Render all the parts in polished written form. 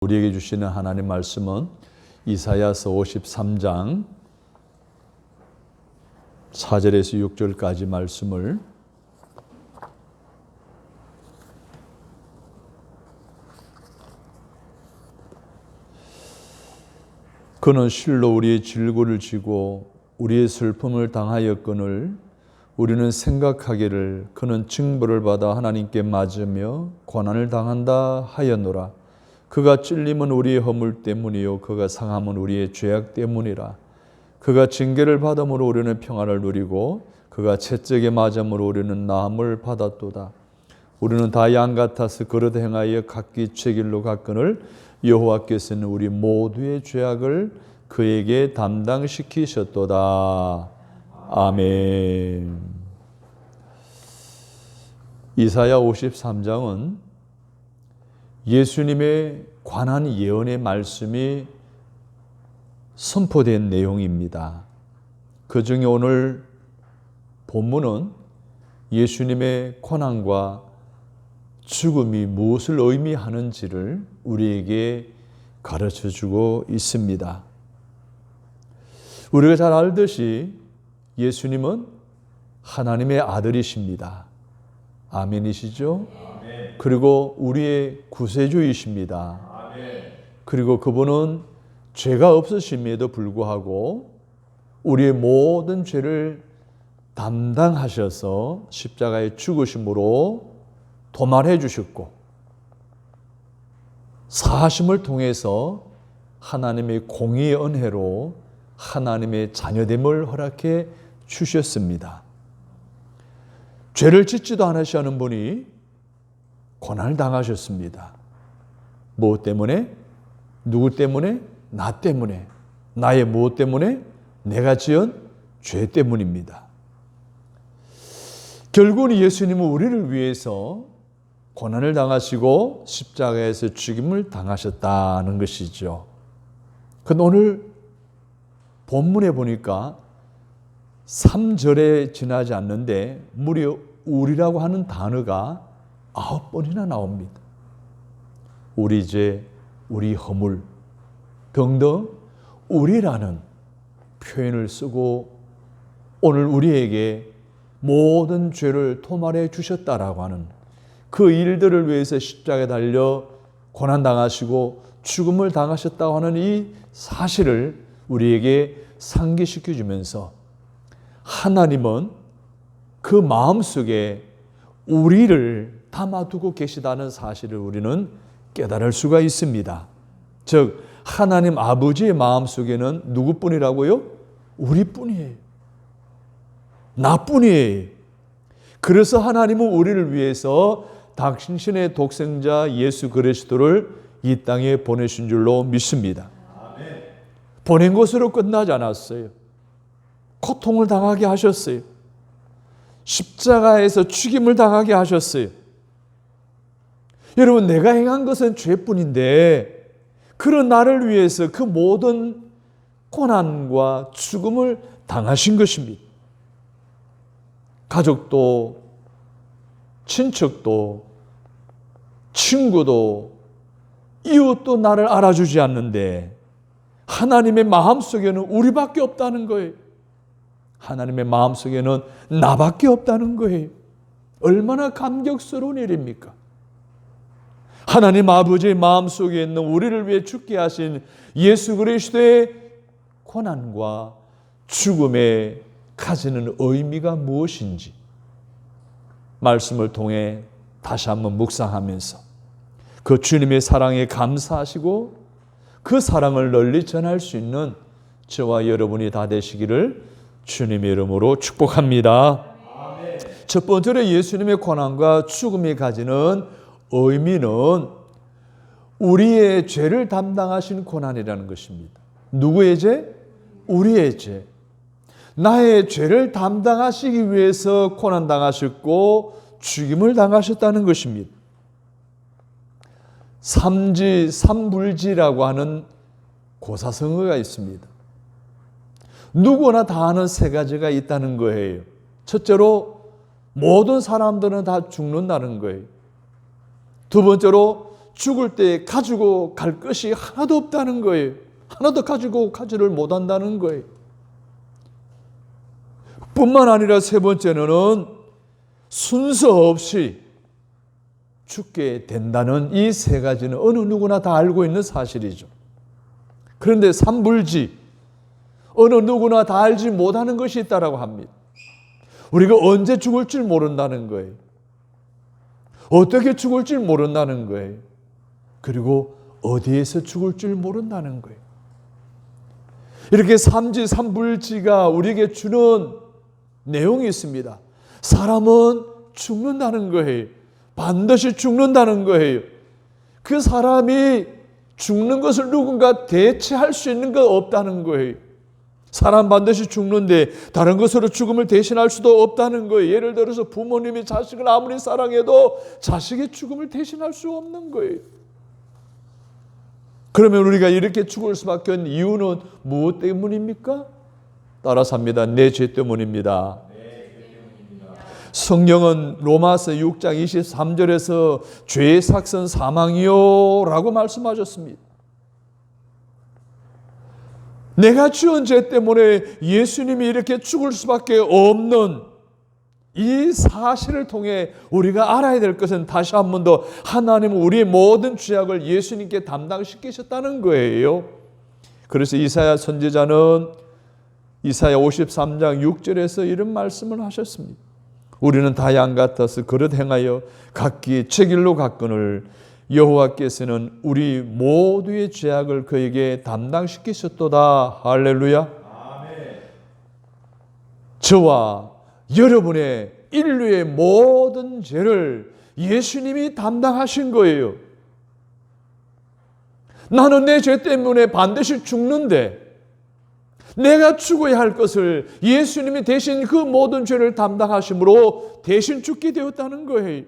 우리에게 주시는 하나님 말씀은 이사야서 53장 4절에서 6절까지 말씀을 그는 실로 우리의 질고를 지고 우리의 슬픔을 당하였거늘 우리는 생각하기를 그는 징벌을 받아 하나님께 맞으며 고난을 당한다 하였노라. 그가 찔림은 우리의 허물 때문이요 그가 상함은 우리의 죄악 때문이라. 그가 징계를 받음으로 우리는 평안을 누리고 그가 채찍에 맞음으로 우리는 나음을 받았도다. 우리는 다 양 같아서 그릇 행하여 각기 제 길로 갔거늘 여호와께서는 우리 모두의 죄악을 그에게 담당시키셨도다. 아멘. 이사야 53장은 예수님의 관한 예언의 말씀이 선포된 내용입니다. 그 중에 오늘 본문은 예수님의 고난과 죽음이 무엇을 의미하는지를 우리에게 가르쳐주고 있습니다. 우리가 잘 알듯이 예수님은 하나님의 아들이십니다. 아멘이시죠? 그리고 우리의 구세주이십니다. 그리고 그분은 죄가 없으심에도 불구하고 우리의 모든 죄를 담당하셔서 십자가의 죽으심으로 도말해 주셨고 사하심을 통해서 하나님의 공의의 은혜로 하나님의 자녀됨을 허락해 주셨습니다. 죄를 짓지도 않으시는 분이 고난을 당하셨습니다. 무엇 때문에? 누구 때문에? 나 때문에. 나의 무엇 때문에? 내가 지은 죄 때문입니다. 결국은 예수님은 우리를 위해서 고난을 당하시고 십자가에서 죽임을 당하셨다는 것이죠. 그런데 오늘 본문에 보니까 3절에 지나지 않는데 무려 우리라고 하는 단어가 9번이나 나옵니다. 우리 죄, 우리 허물 등등 우리라는 표현을 쓰고 오늘 우리에게 모든 죄를 토말해 주셨다라고 하는 그 일들을 위해서 십자가에 달려 고난당하시고 죽음을 당하셨다고 하는 이 사실을 우리에게 상기시켜 주면서 하나님은 그 마음속에 우리를 담아두고 계시다는 사실을 우리는 깨달을 수가 있습니다. 즉 하나님 아버지의 마음속에는 누구뿐이라고요? 우리뿐이에요. 나뿐이에요. 그래서 하나님은 우리를 위해서 당신의 독생자 예수 그리스도를 이 땅에 보내신 줄로 믿습니다. 아멘. 보낸 것으로 끝나지 않았어요. 고통을 당하게 하셨어요. 십자가에서 죽임을 당하게 하셨어요. 여러분, 내가 행한 것은 죄뿐인데 그런 나를 위해서 그 모든 고난과 죽음을 당하신 것입니다. 가족도, 친척도, 친구도, 이웃도 나를 알아주지 않는데 하나님의 마음속에는 우리밖에 없다는 거예요. 하나님의 마음속에는 나밖에 없다는 거예요. 얼마나 감격스러운 일입니까? 하나님 아버지의 마음속에 있는 우리를 위해 죽게 하신 예수 그리스도의 고난과 죽음에 가지는 의미가 무엇인지 말씀을 통해 다시 한번 묵상하면서 그 주님의 사랑에 감사하시고 그 사랑을 널리 전할 수 있는 저와 여러분이 다 되시기를 주님의 이름으로 축복합니다. 아멘. 첫 번째로 예수님의 고난과 죽음이 가지는 의미는 우리의 죄를 담당하신 고난이라는 것입니다. 누구의 죄? 우리의 죄. 나의 죄를 담당하시기 위해서 고난당하셨고 죽임을 당하셨다는 것입니다. 삼불지라고 하는 고사성어가 있습니다. 누구나 다 아는 세 가지가 있다는 거예요. 첫째로 모든 사람들은 다 죽는다는 거예요. 두 번째로 죽을 때 가지고 갈 것이 하나도 없다는 거예요. 하나도 가지고 가지를 못한다는 거예요. 뿐만 아니라 세 번째는 순서 없이 죽게 된다는 이 세 가지는 어느 누구나 다 알고 있는 사실이죠. 그런데 삼불지, 어느 누구나 다 알지 못하는 것이 있다고 합니다. 우리가 언제 죽을 줄 모른다는 거예요. 어떻게 죽을 줄 모른다는 거예요. 그리고 어디에서 죽을 줄 모른다는 거예요. 이렇게 삼지 삼불지가 우리에게 주는 내용이 있습니다. 사람은 죽는다는 거예요. 반드시 죽는다는 거예요. 그 사람이 죽는 것을 누군가 대체할 수 있는 거 없다는 거예요. 사람 반드시 죽는데 다른 것으로 죽음을 대신할 수도 없다는 거예요. 예를 들어서 부모님이 자식을 아무리 사랑해도 자식의 죽음을 대신할 수 없는 거예요. 그러면 우리가 이렇게 죽을 수밖에 없는 이유는 무엇 때문입니까? 따라서 합니다. 내 죄 때문입니다. 성경은 로마서 6장 23절에서 죄의 삭은 사망이요 라고 말씀하셨습니다. 내가 지은 죄 때문에 예수님이 이렇게 죽을 수밖에 없는 이 사실을 통해 우리가 알아야 될 것은 다시 한 번 더 하나님은 우리의 모든 죄악을 예수님께 담당시키셨다는 거예요. 그래서 이사야 선지자는 이사야 53장 6절에서 이런 말씀을 하셨습니다. 우리는 다 양 같아서 그릇 행하여 각기 제 길로 갔거늘 여호와께서는 우리 모두의 죄악을 그에게 담당시키셨도다. 할렐루야. 아멘. 저와 여러분의 인류의 모든 죄를 예수님이 담당하신 거예요. 나는 내 죄 때문에 반드시 죽는데 내가 죽어야 할 것을 예수님이 대신 그 모든 죄를 담당하심으로 대신 죽게 되었다는 거예요.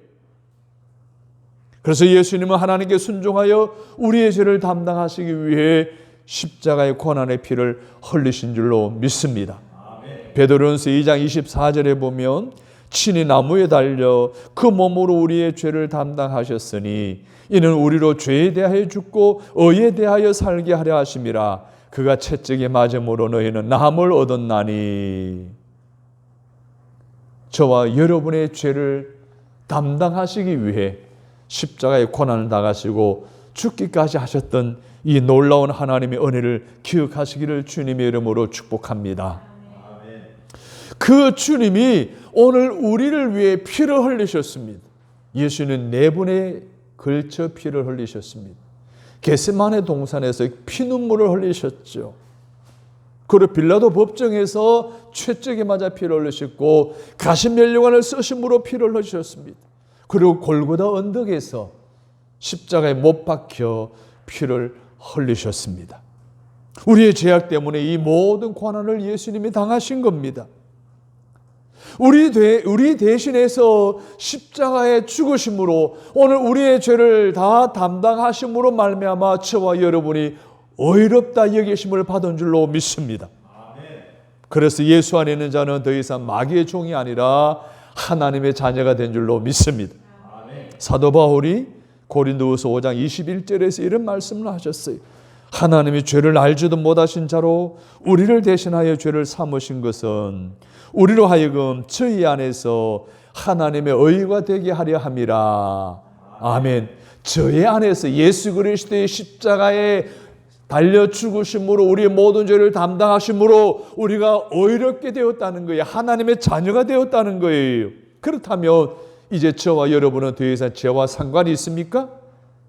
그래서 예수님은 하나님께 순종하여 우리의 죄를 담당하시기 위해 십자가의 고난의 피를 흘리신 줄로 믿습니다. 베드로전서 2장 24절에 보면 친히 나무에 달려 그 몸으로 우리의 죄를 담당하셨으니 이는 우리로 죄에 대하여 죽고 의에 대하여 살게 하려 하심이라. 그가 채찍에 맞음으로 너희는 나음을 얻었나니. 저와 여러분의 죄를 담당하시기 위해 십자가의 고난을 당하시고 죽기까지 하셨던 이 놀라운 하나님의 은혜를 기억하시기를 주님의 이름으로 축복합니다. 그 주님이 오늘 우리를 위해 피를 흘리셨습니다. 예수는 4번에 걸쳐 피를 흘리셨습니다. 겟세마네 동산에서 피눈물을 흘리셨죠. 그리고 빌라도 법정에서 채찍에 맞아 피를 흘리셨고 가시면류관을 쓰심으로 피를 흘리셨습니다. 그리고 골고다 언덕에서 십자가에 못 박혀 피를 흘리셨습니다. 우리의 죄악 때문에 이 모든 고난을 예수님이 당하신 겁니다. 우리 대신해서 십자가에 죽으심으로 오늘 우리의 죄를 다 담당하심으로 말미암아 저와 여러분이 의롭다 여기심을 받은 줄로 믿습니다. 그래서 예수 안에 있는 자는 더 이상 마귀의 종이 아니라 하나님의 자녀가 된 줄로 믿습니다. 사도 바울이 고린도후서 5장 21절에서 이런 말씀을 하셨어요. 하나님이 죄를 알지도 못하신 자로 우리를 대신하여 죄를 삼으신 것은 우리로 하여금 저희 안에서 하나님의 의가 되게 하려 함이라. 아멘. 저희 안에서 예수 그리스도의 십자가에 달려 죽으심으로 우리의 모든 죄를 담당하심으로 우리가 의롭게 되었다는 거예요. 하나님의 자녀가 되었다는 거예요. 그렇다면 이제 저와 여러분은 더 이상 죄와 상관이 있습니까?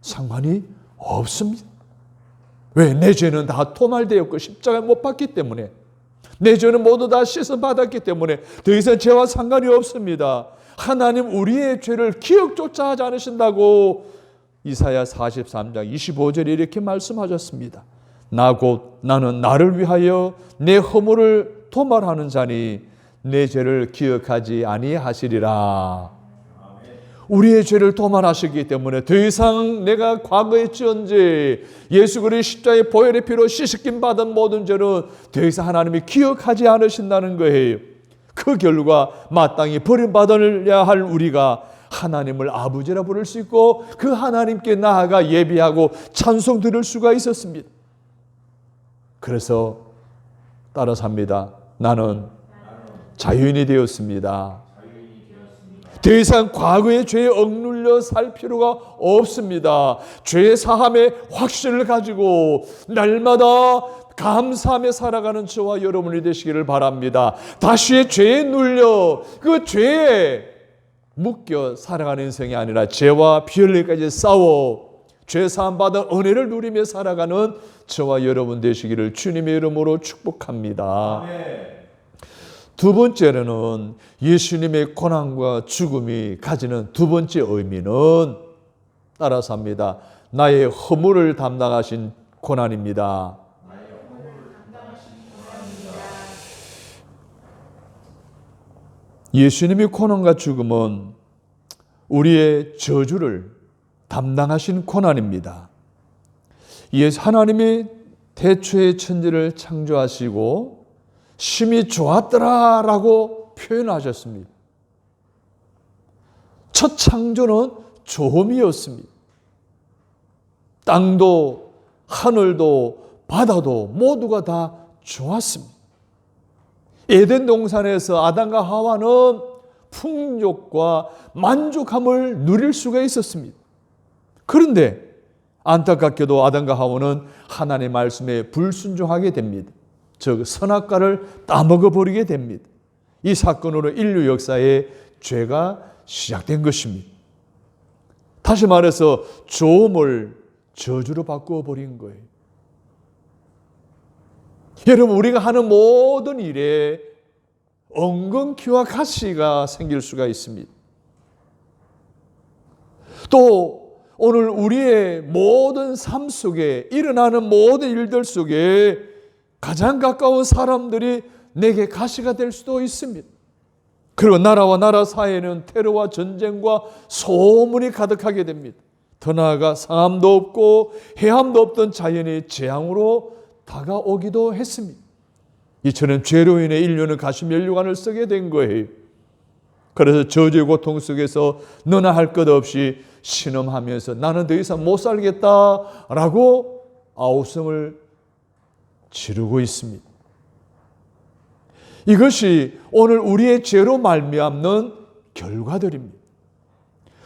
상관이 없습니다. 왜? 내 죄는 다 토말되었고 십자가에 못 박기 때문에, 내 죄는 모두 다 씻어받았기 때문에 더 이상 죄와 상관이 없습니다. 하나님 우리의 죄를 기억조차 하지 않으신다고 이사야 43장 25절에 이렇게 말씀하셨습니다. 나 곧 나는 나를 위하여 내 허물을 토말하는 자니 내 죄를 기억하지 아니하시리라. 우리의 죄를 도말하시기 때문에 더 이상 내가 과거에 지은 죄, 예수 그리스도의 십자가의 보혈의 피로 씻김 받은 모든 죄는 더 이상 하나님이 기억하지 않으신다는 거예요. 그 결과 마땅히 버림받아야 할 우리가 하나님을 아버지라 부를 수 있고 그 하나님께 나아가 예배하고 찬송 들을 수가 있었습니다. 그래서 따라서 합니다. 나는 자유인이 되었습니다. 더 이상 과거의 죄에 억눌려 살 필요가 없습니다. 죄 사함의 확신을 가지고 날마다 감사하며 살아가는 저와 여러분이 되시기를 바랍니다. 다시의 죄에 눌려 그 죄에 묶여 살아가는 인생이 아니라 죄와 비열리까지 싸워 죄 사함 받은 은혜를 누리며 살아가는 저와 여러분 되시기를 주님의 이름으로 축복합니다. 아멘. 두 번째로는 예수님의 고난과 죽음이 가지는 두 번째 의미는 따라서 합니다. 나의 허물을 담당하신 고난입니다. 예수님의 고난과 죽음은 우리의 저주를 담당하신 고난입니다. 하나님이 태초의 천지를 창조하시고 심히 좋았더라라고 표현하셨습니다. 첫 창조는 좋음이었습니다. 땅도 하늘도 바다도 모두가 다 좋았습니다. 에덴 동산에서 아담과 하와는 풍족과 만족함을 누릴 수가 있었습니다. 그런데 안타깝게도 아담과 하와는 하나님의 말씀에 불순종하게 됩니다. 즉 선악과를 따먹어 버리게 됩니다. 이 사건으로 인류 역사에 죄가 시작된 것입니다. 다시 말해서 좋음을 저주로 바꾸어 버린 거예요. 여러분, 우리가 하는 모든 일에 엉겅퀴와 가시가 생길 수가 있습니다. 또 오늘 우리의 모든 삶 속에 일어나는 모든 일들 속에 가장 가까운 사람들이 내게 가시가 될 수도 있습니다. 그리고 나라와 나라 사이에는 테러와 전쟁과 소문이 가득하게 됩니다. 더 나아가 상함도 없고 해함도 없던 자연이 재앙으로 다가오기도 했습니다. 이처럼 죄로 인해 인류는 가시면류관을 쓰게 된 거예요. 그래서 저주의 고통 속에서 너나 할 것 없이 신음하면서 나는 더 이상 못 살겠다라고 아우성을 지르고 있습니다. 이것이 오늘 우리의 죄로 말미암는 결과들입니다.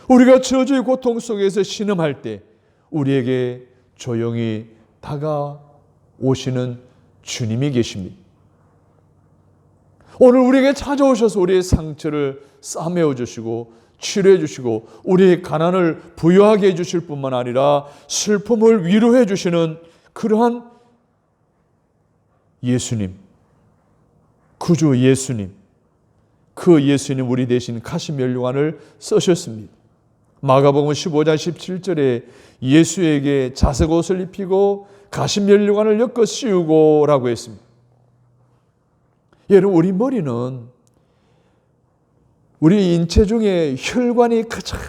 우리가 저주의 고통 속에서 신음할 때 우리에게 조용히 다가오시는 주님이 계십니다. 오늘 우리에게 찾아오셔서 우리의 상처를 싸매어 주시고 치료해 주시고 우리의 가난을 부유하게 해 주실 뿐만 아니라 슬픔을 위로해 주시는 그러한 예수님, 구주 예수님, 그 예수님 우리 대신 가시면류관을 쓰셨습니다. 마가복음 15장 17절에 예수에게 자색 옷을 입히고 가시면류관을 엮어 씌우고 라고 했습니다. 여러분, 우리 머리는 우리 인체 중에 혈관이 가장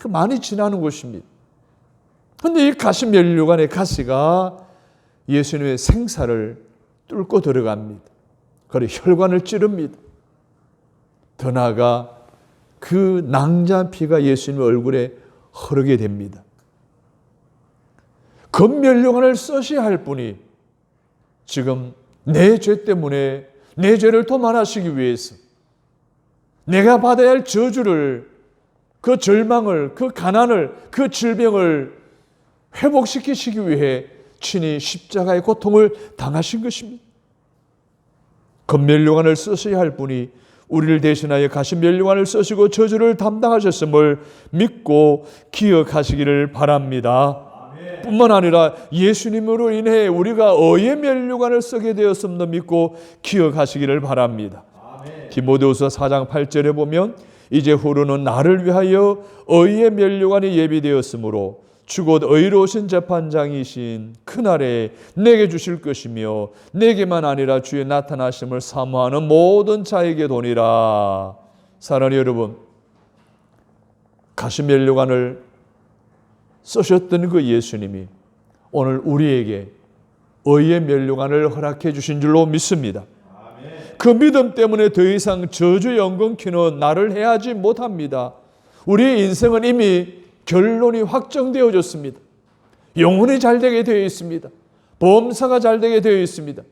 많이 지나는 곳입니다. 그런데 이 가시면류관의 가시가 예수님의 생사를 뚫고 들어갑니다. 그리고 혈관을 찌릅니다. 더 나아가 그 낭자 피가 예수님의 얼굴에 흐르게 됩니다. 검면류관을 써셔야 할 분이 지금 내 죄 때문에 내 죄를 도말하시기 위해서 내가 받아야 할 저주를, 그 절망을, 그 가난을, 그 질병을 회복시키시기 위해 친히 십자가의 고통을 당하신 것입니다. 검면류관을 쓰셔야 할 분이 우리를 대신하여 가시면류관을 쓰시고 저주를 담당하셨음을 믿고 기억하시기를 바랍니다. 아멘. 뿐만 아니라 예수님으로 인해 우리가 의의 면류관을 쓰게 되었음도 믿고 기억하시기를 바랍니다. 아멘. 디모데후서 4장 8절에 보면 이제후로는 나를 위하여 의의 면류관이 예비되었으므로 주곧 의로우신 재판장이신 그날에 내게 주실 것이며 내게만 아니라 주의 나타나심을 사모하는 모든 자에게 도니라. 사랑하는 여러분, 가시면류관을 쓰셨던 그 예수님이 오늘 우리에게 의의 면류관을 허락해 주신 줄로 믿습니다. 그 믿음 때문에 더 이상 저주의 엉겅퀴는 나를 해하지 못합니다. 우리의 인생은 이미 결론이 확정되어졌습니다. 영혼이 잘되게 되어 있습니다. 범사가 잘되게 되어 있습니다.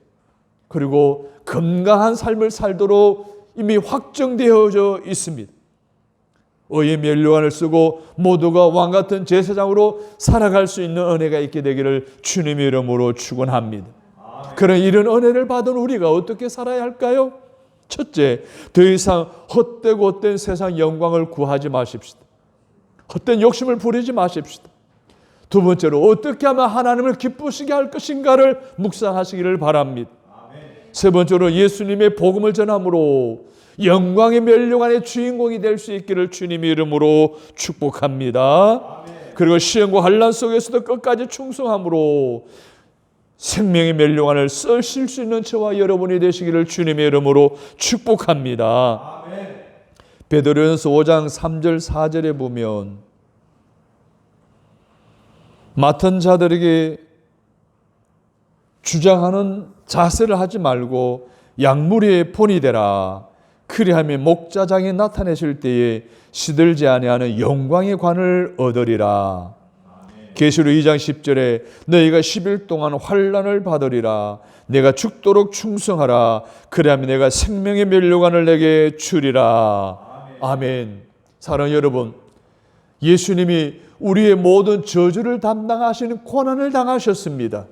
그리고 건강한 삶을 살도록 이미 확정되어져 있습니다. 의의 면류관을 쓰고 모두가 왕같은 제사장으로 살아갈 수 있는 은혜가 있게 되기를 주님의 이름으로 축원합니다. 그런 이런 은혜를 받은 우리가 어떻게 살아야 할까요? 첫째, 더 이상 헛되고 헛된 세상 영광을 구하지 마십시다. 헛된 욕심을 부리지 마십시다. 두 번째로, 어떻게 하면 하나님을 기쁘시게 할 것인가를 묵상하시기를 바랍니다. 세 번째로, 예수님의 복음을 전함으로 영광의 면류관의 주인공이 될 수 있기를 주님의 이름으로 축복합니다. 그리고 시험과 환난 속에서도 끝까지 충성함으로 생명의 면류관을 쓰실 수 있는 저와 여러분이 되시기를 주님의 이름으로 축복합니다. 베드로전서 5장 3절 4절에 보면 맡은 자들에게 주장하는 자세를 하지 말고 양무리의 본이 되라. 그리하면 목자장이 나타내실 때에 시들지 아니하는 영광의 관을 얻으리라. 계시록 2장 10절에 너희가 10일 동안 환난을 받으리라. 내가 죽도록 충성하라. 그리하면 내가 생명의 면류관을 내게 주리라. 아멘. 사랑하는 여러분, 예수님이 우리의 모든 저주를 담당하시는 고난을 당하셨습니다.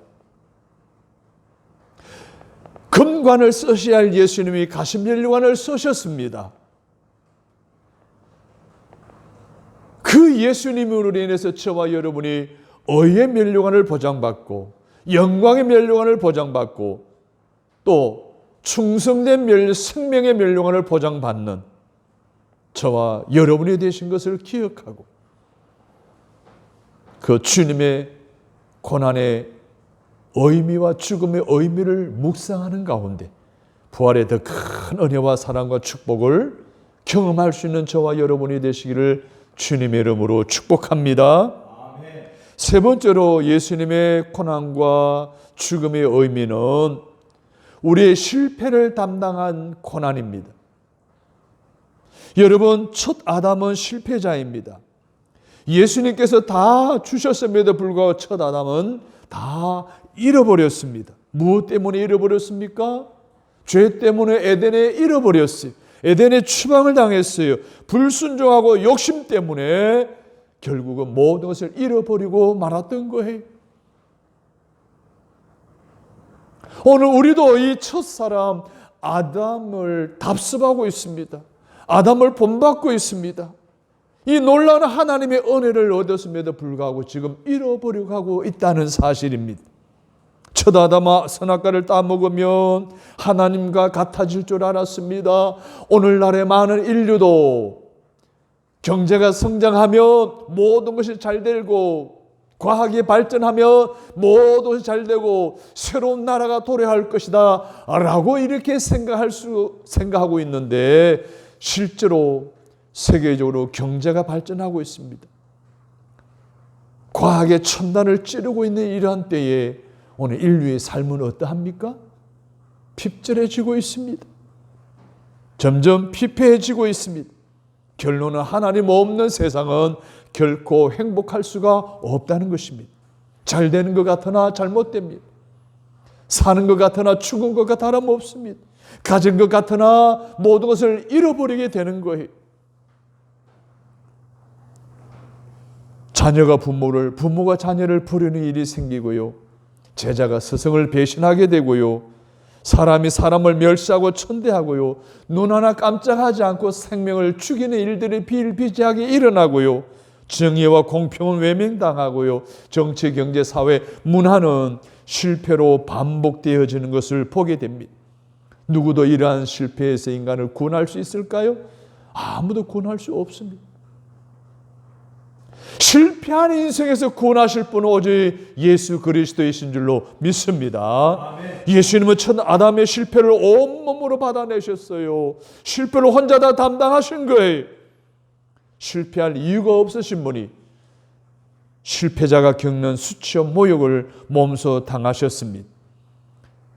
금관을 쓰셔야 할 예수님이 가시면류관을 쓰셨습니다. 그 예수님으로 인해서 저와 여러분이 의의 면류관을 보장받고 영광의 면류관을 보장받고 또 충성된 생명의 면류관을 보장받는 저와 여러분이 되신 것을 기억하고 그 주님의 고난의 의미와 죽음의 의미를 묵상하는 가운데 부활의 더 큰 은혜와 사랑과 축복을 경험할 수 있는 저와 여러분이 되시기를 주님의 이름으로 축복합니다. 아멘. 세 번째로, 예수님의 고난과 죽음의 의미는 우리의 실패를 담당한 고난입니다. 여러분, 첫 아담은 실패자입니다. 예수님께서 다 주셨음에도 불구하고 첫 아담은 다 잃어버렸습니다. 무엇 때문에 잃어버렸습니까? 죄 때문에 에덴에 잃어버렸어요. 에덴에 추방을 당했어요. 불순종하고 욕심 때문에 결국은 모든 것을 잃어버리고 말았던 거예요. 오늘 우리도 이 첫사람 아담을 답습하고 있습니다. 아담을 본받고 있습니다. 이 놀라운 하나님의 은혜를 얻었음에도 불구하고 지금 잃어버리고 하고 있다는 사실입니다. 첫 아담아 선악과를 따먹으면 하나님과 같아질 줄 알았습니다. 오늘날의 많은 인류도 경제가 성장하면 모든 것이 잘 되고 과학이 발전하면 모든 것이 잘 되고 새로운 나라가 도래할 것이다 라고 이렇게 생각하고 있는데 실제로 세계적으로 경제가 발전하고 있습니다. 과학의 첨단을 찌르고 있는 이러한 때에 오늘 인류의 삶은 어떠합니까? 핍절해지고 있습니다. 점점 피폐해지고 있습니다. 결론은 하나님 없는 세상은 결코 행복할 수가 없다는 것입니다. 잘 되는 것 같으나 잘못됩니다. 사는 것 같으나 죽은 것과 다름없습니다. 가진 것 같으나 모든 것을 잃어버리게 되는 거예요. 자녀가 부모가 자녀를 부르는 일이 생기고요. 제자가 스승을 배신하게 되고요. 사람이 사람을 멸시하고 천대하고요. 눈 하나 깜짝하지 않고 생명을 죽이는 일들이 비일비재하게 일어나고요. 정의와 공평은 외면당하고요. 정치, 경제, 사회, 문화는 실패로 반복되어지는 것을 보게 됩니다. 누구도 이러한 실패에서 인간을 구원할 수 있을까요? 아무도 구원할 수 없습니다. 실패한 인생에서 구원하실 분은 오직 예수 그리스도이신 줄로 믿습니다. 아멘. 예수님은 첫 아담의 실패를 온몸으로 받아내셨어요. 실패를 혼자 다 담당하신 거예요. 실패할 이유가 없으신 분이 실패자가 겪는 수치와 모욕을 몸소 당하셨습니다.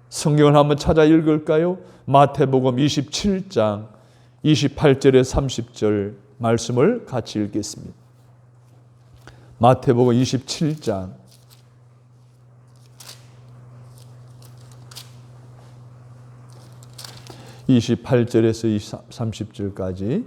성경을 한번 찾아 읽을까요? 마태복음 27장 28절에 30절 말씀을 같이 읽겠습니다. 마태복음 27장 28절에서 30절까지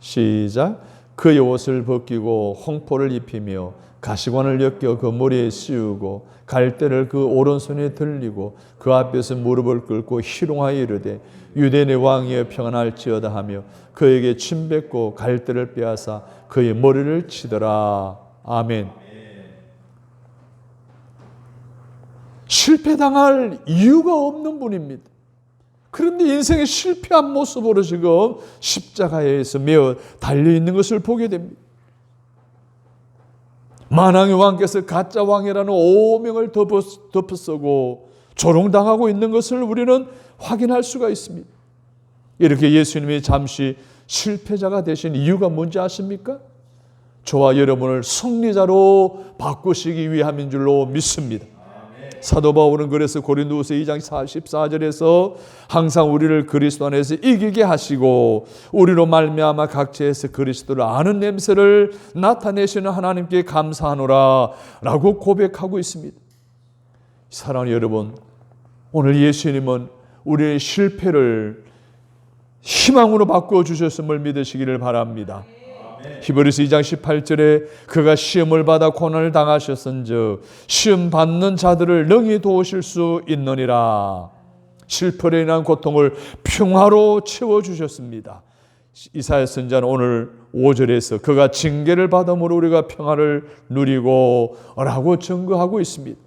시작. 그의 옷을 벗기고 홍포를 입히며 가시관을 엮여 그 머리에 씌우고 갈대를 그 오른손에 들리고 그 앞에서 무릎을 꿇고 희롱하여 이르되 유대인의 왕이여 평안할지어다 하며 그에게 침 뱉고 갈대를 빼앗아 그의 머리를 치더라. 아멘. 실패당할 이유가 없는 분입니다. 그런데 인생의 실패한 모습으로 지금 십자가에서 매어 달려있는 것을 보게 됩니다. 만왕의 왕께서 가짜 왕이라는 오명을 덮어쓰고 조롱당하고 있는 것을 우리는 확인할 수가 있습니다. 이렇게 예수님이 잠시 실패자가 되신 이유가 뭔지 아십니까? 저와 여러분을 승리자로 바꾸시기 위함인 줄로 믿습니다. 사도 바울은 그래서 고린도후서 2장 14절에서 항상 우리를 그리스도 안에서 이기게 하시고 우리로 말미암아 각처에서 그리스도를 아는 냄새를 나타내시는 하나님께 감사하노라 라고 고백하고 있습니다. 사랑하는 여러분, 오늘 예수님은 우리의 실패를 희망으로 바꾸어 주셨음을 믿으시기를 바랍니다. 히브리서 2장 18절에 그가 시험을 받아 고난을 당하셨은즉 시험 받는 자들을 능히 도우실 수 있느니라. 실패로 인한 고통을 평화로 채워주셨습니다. 이사야 선지자는 오늘 5절에서 그가 징계를 받음으로 우리가 평화를 누리고 라고 증거하고 있습니다.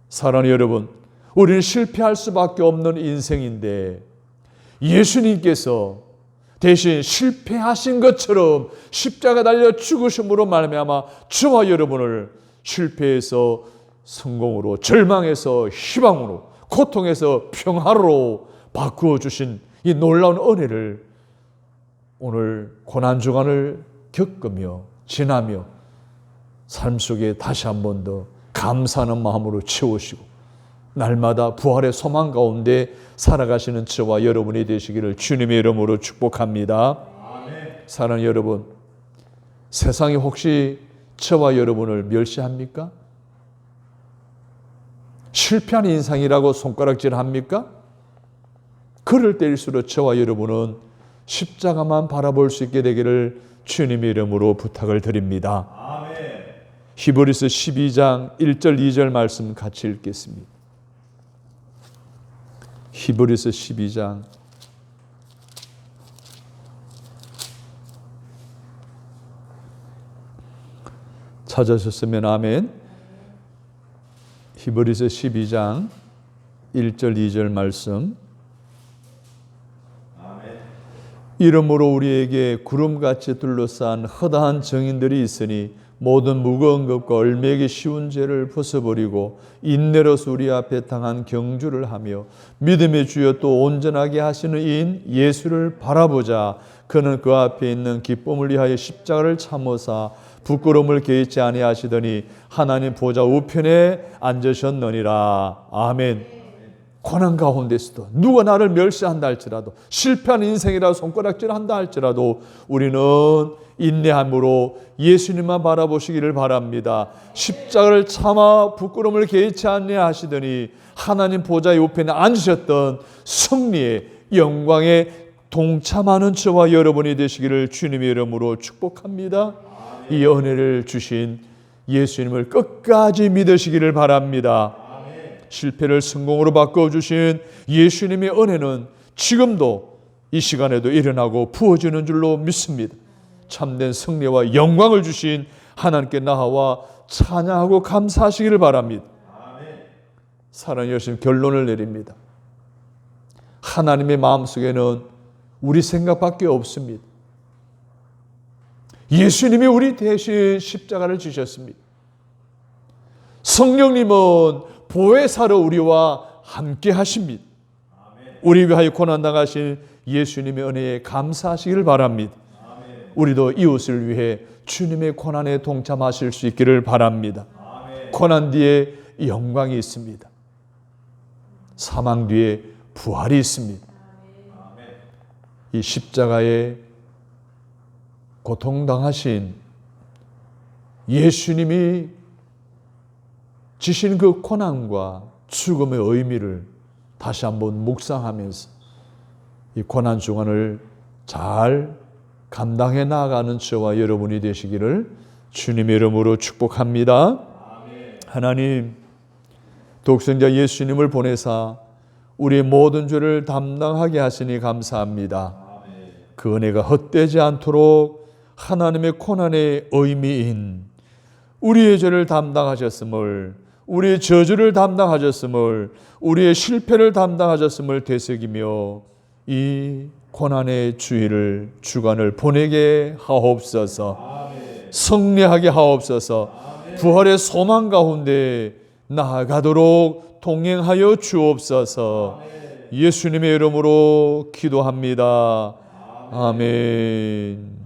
사랑하는 여러분, 우리는 실패할 수밖에 없는 인생인데 예수님께서 대신 실패하신 것처럼 십자가 달려 죽으심으로 말미암아 저와 여러분을 실패에서 성공으로, 절망에서 희망으로, 고통에서 평화로 바꾸어 주신 이 놀라운 은혜를 오늘 고난주간을 겪으며 지나며 삶 속에 다시 한 번 더 감사하는 마음으로 채우시고 날마다 부활의 소망 가운데 살아가시는 저와 여러분이 되시기를 주님의 이름으로 축복합니다. 아멘. 사랑하는 여러분, 세상이 혹시 저와 여러분을 멸시합니까? 실패한 인상이라고 손가락질합니까? 그럴 때일수록 저와 여러분은 십자가만 바라볼 수 있게 되기를 주님의 이름으로 부탁을 드립니다. 아멘. 히브리서 12장 1절 2절 말씀 같이 읽겠습니다. 히브리서 12장 찾으셨으면 아멘. 히브리서 12장 1절 2절 말씀. 아멘. 이러므로 우리에게 구름같이 둘러싼 허다한 증인들이 있으니 모든 무거운 것과 얼매기 쉬운 죄를 벗어버리고 인내로서 우리 앞에 당한 경주를 하며 믿음의 주여 또 온전하게 하시는 이인 예수를 바라보자. 그는 그 앞에 있는 기쁨을 위하여 십자가를 참으사 부끄러움을 개의치 아니하시더니 하나님 보좌 우편에 앉으셨느니라. 아멘. 고난 가운데서도 누가 나를 멸시한다 할지라도 실패한 인생이라 손가락질한다 할지라도 우리는 인내함으로 예수님만 바라보시기를 바랍니다. 십자가를 참아 부끄러움을 개의치 아니하시더니 하나님 보좌의 우편에 앉으셨던 승리의 영광에 동참하는 저와 여러분이 되시기를 주님의 이름으로 축복합니다. 이 은혜를 주신 예수님을 끝까지 믿으시기를 바랍니다. 실패를 성공으로 바꿔주신 예수님의 은혜는 지금도 이 시간에도 일어나고 부어지는 줄로 믿습니다. 참된 승리와 영광을 주신 하나님께 나아와 찬양하고 감사하시기를 바랍니다. 사랑하는 여러분, 결론을 내립니다. 하나님의 마음속에는 우리 생각밖에 없습니다. 예수님이 우리 대신 십자가를 지셨습니다. 성령님은 보혜사로 우리와 함께 하십니다. 우리 위하여 고난당하신 예수님의 은혜에 감사하시기를 바랍니다. 우리도 이웃을 위해 주님의 고난에 동참하실 수 있기를 바랍니다. 고난 뒤에 영광이 있습니다. 사망 뒤에 부활이 있습니다. 이 십자가의 고통당하신 예수님이 지신 그 고난과 죽음의 의미를 다시 한번 묵상하면서 이 고난 주간을 잘 감당해 나가는 저와 여러분이 되시기를 주님의 이름으로 축복합니다. 아멘. 하나님, 독생자 예수님을 보내사 우리의 모든 죄를 담당하게 하시니 감사합니다. 아멘. 그 은혜가 헛되지 않도록 하나님의 고난의 의미인 우리의 죄를 담당하셨음을, 우리의 저주를 담당하셨음을, 우리의 실패를 담당하셨음을 되새기며 이 고난의 주간을 보내게 하옵소서. 아멘. 승리하게 하옵소서. 아멘. 부활의 소망 가운데 나아가도록 동행하여 주옵소서. 아멘. 예수님의 이름으로 기도합니다. 아멘. 아멘.